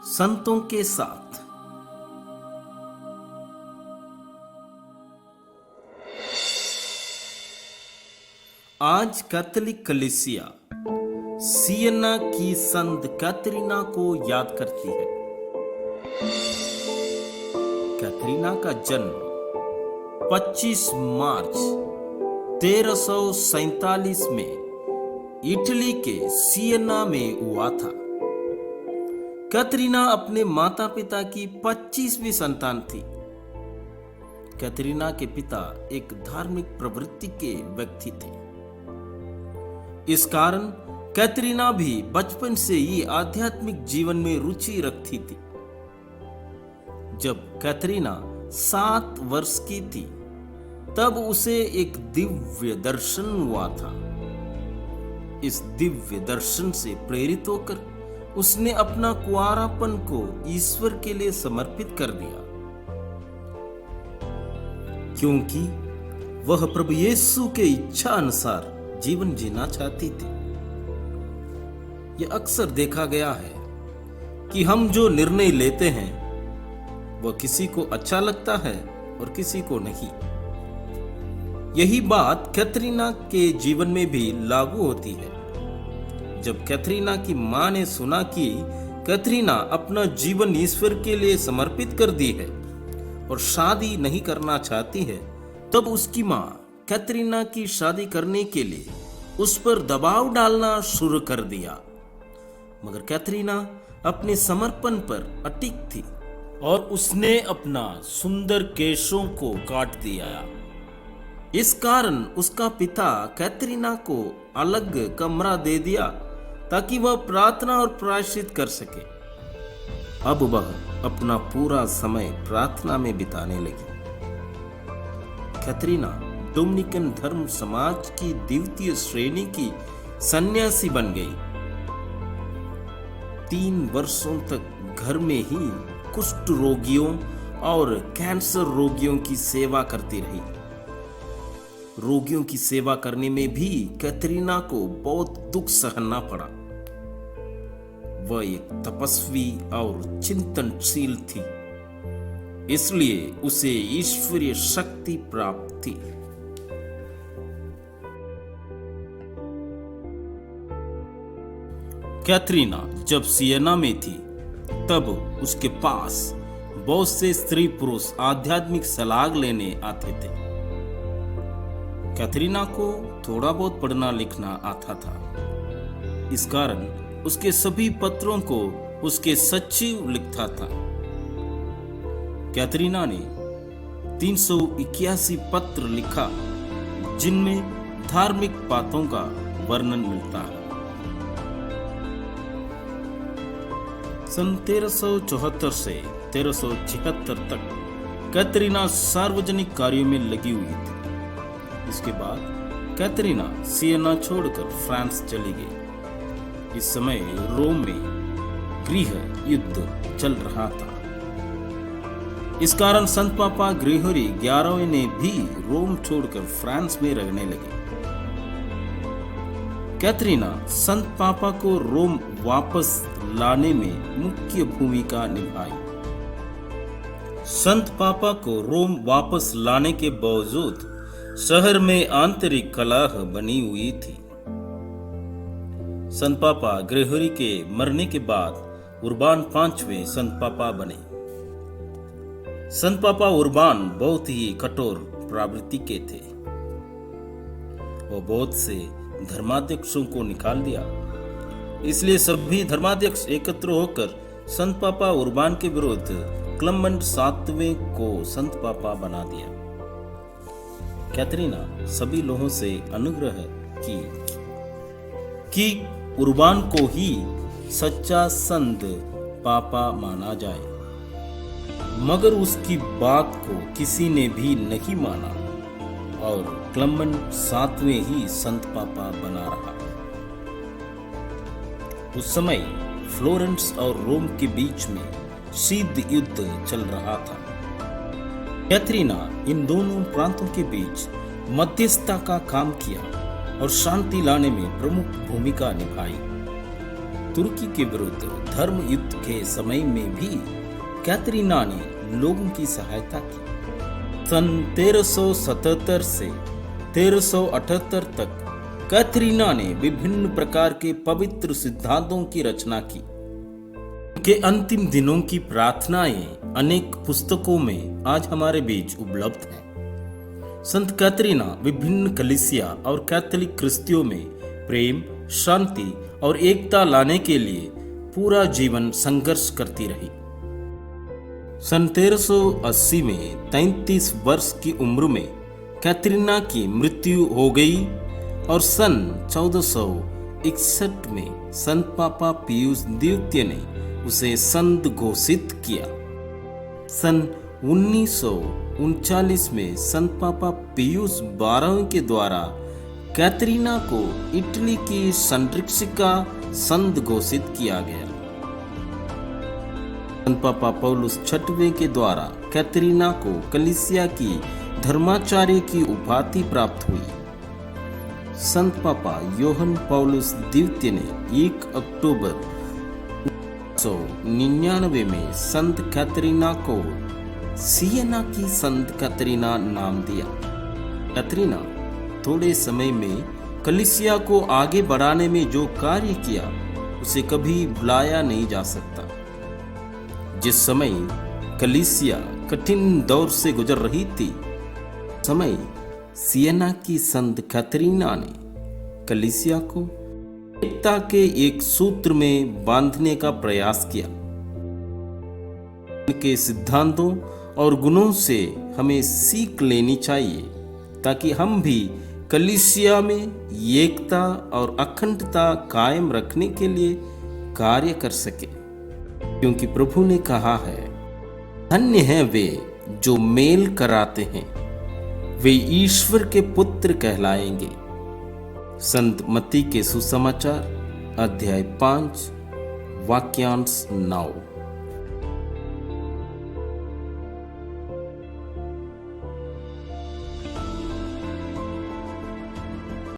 संतों के साथ। आज कैथोलिक कलीसिया सियन्ना की संत कैथरीना को याद करती है। कैथरीना का जन्म 25 मार्च 1347 में इटली के सियन्ना में हुआ था। कैथरीना अपने माता पिता की 25वीं संतान थी। कैथरीना के पिता एक धार्मिक प्रवृत्ति के व्यक्ति थे। इस कारण कैथरीना भी बचपन से ही आध्यात्मिक जीवन में रुचि रखती थी। जब कैथरीना 7 वर्ष की थी तब उसे एक दिव्य दर्शन हुआ था। इस दिव्य दर्शन से प्रेरित होकर उसने अपना कुंवारापन को ईश्वर के लिए समर्पित कर दिया, क्योंकि वह प्रभु यीशु के इच्छा अनुसार जीवन जीना चाहती थी। यह अक्सर देखा गया है कि हम जो निर्णय लेते हैं वह किसी को अच्छा लगता है और किसी को नहीं। यही बात कैथरीना के जीवन में भी लागू होती है। जब कैथरीना की मां ने सुना कि कैथरीना अपना जीवन ईश्वर के लिए समर्पित कर दी है और शादी नहीं करना चाहती है, तब उसकी मां कैथरीना की शादी करने के लिए उस पर दबाव डालना शुरू कर दिया। मगर कैथरीना अपने समर्पण पर अटिक थी और उसने अपना सुंदर केशों को काट दिया। इस कारण उसका पिता कैथरीना को अलग कमरा दे दिया ताकि वह प्रार्थना और प्रायश्चित कर सके। अब वह अपना पूरा समय प्रार्थना में बिताने लगी। कैथरीना डोमिनिकन धर्म समाज की द्वितीय श्रेणी की सन्यासी बन गई। 3 वर्षों तक घर में ही कुष्ठ रोगियों और कैंसर रोगियों की सेवा करती रही। रोगियों की सेवा करने में भी कैथरीना को बहुत दुख सहना पड़ा। वह एक तपस्वी और चिंतनशील थी, इसलिए उसे ईश्वरीय शक्ति प्राप्त थी। कैथरीना जब सियन्ना में थी तब उसके पास बहुत से स्त्री पुरुष आध्यात्मिक सलाह लेने आते थे। कैथरीना को थोड़ा बहुत पढ़ना लिखना आता था। इस कारण उसके सभी पत्रों को उसके सचिव लिखता था। कैथरीना ने 381 पत्र लिखा, जिनमें धार्मिक बातों का वर्णन मिलता है। सन 1374 से 1376 तक कैथरीना सार्वजनिक कार्यों में लगी हुई थी। इसके बाद कैथरीना सियन्ना छोड़कर फ्रांस चली गई। इस समय रोम में गृह युद्ध चल रहा था। इस कारण संत पापा ग्रेगोरी 11वें ने भी रोम छोड़कर फ्रांस में रहने लगे। कैथरीना संत पापा को रोम वापस लाने में मुख्य भूमिका निभाई। संत पापा को रोम वापस लाने के बावजूद शहर में आंतरिक कलह बनी हुई थी। संत पापा ग्रेगोरी के मरने के बाद उर्बान 5वें संत पापा बने। संत पापा उर्बान बहुत ही कठोर प्रवृत्ति के थे। वो बहुत से धर्माध्यक्षों को निकाल दिया। इसलिए सभी धर्माध्यक्ष एकत्र होकर संत पापा उर्बान के विरुद्ध क्लेमेंट 7वें को संत पापा बना दिया। कैथरीना सभी लोगों से अनुग्रह कि उर्बान को ही सच्चा संत पापा माना जाए, मगर उसकी बात को किसी ने भी नहीं माना और क्लेमेंट 7वें ही संत पापा बना रहा। उस समय फ्लोरेंस और रोम के बीच में शीत युद्ध चल रहा था। कैथरीना इन दोनों प्रांतों के बीच मध्यस्थता का काम किया और शांति लाने में प्रमुख भूमिका निभाई। तुर्की के विरुद्ध धर्म युद्ध के समय में भी कैथरीना ने लोगों की सहायता की। सन 1377 से 1378 तक कैथरीना ने विभिन्न प्रकार के पवित्र सिद्धांतों की रचना की। उनके अंतिम दिनों की प्रार्थनाएं अनेक पुस्तकों में आज हमारे बीच उपलब्ध हैं। संत कैथरीना विभिन्न कलीसिया और कैथोलिक क्रिस्तियों में प्रेम, शांति और एकता लाने के लिए पूरा जीवन संघर्ष करती रही। सन 1380 में 33 वर्ष की उम्र में कैथरीना की मृत्यु हो गई और सन 1461 में संत पापा पियूस द्वितीय ने उसे संत घोषित किया। सन 1939 में संत पापा पियूस 12वें के द्वारा कैथरीना को इटली की संरक्षिका संत घोषित किया गया। संत पापा पौलुस 6वें के द्वारा कैथरीना को कलीसिया की धर्माचार्य की उपाधि प्राप्त हुई। संत पापा योहन पौलुस द्वितीय ने 1 अक्टूबर 1999 में संत कैथरीना को सियना की संत कैथरीना नाम दिया। कैथरीना थोड़े समय में कलीसिया को आगे बढ़ाने में जो कार्य किया उसे कभी भुलाया नहीं जा सकता। जिस समय कलीसिया कठिन दौर से गुजर रही थी, समय सियना की संत कैथरीना ने कलीसिया को एकता के एक सूत्र में बांधने का प्रयास किया। उनके सिद्धांतों और गुणों से हमें सीख लेनी चाहिए ताकि हम भी कलीसिया में एकता और अखंडता कायम रखने के लिए कार्य कर सके, क्योंकि प्रभु ने कहा है, धन्य हैं वे जो मेल कराते हैं, वे ईश्वर के पुत्र कहलाएंगे। संत मत्ती के सुसमाचार अध्याय 5 वाक्यांश 9।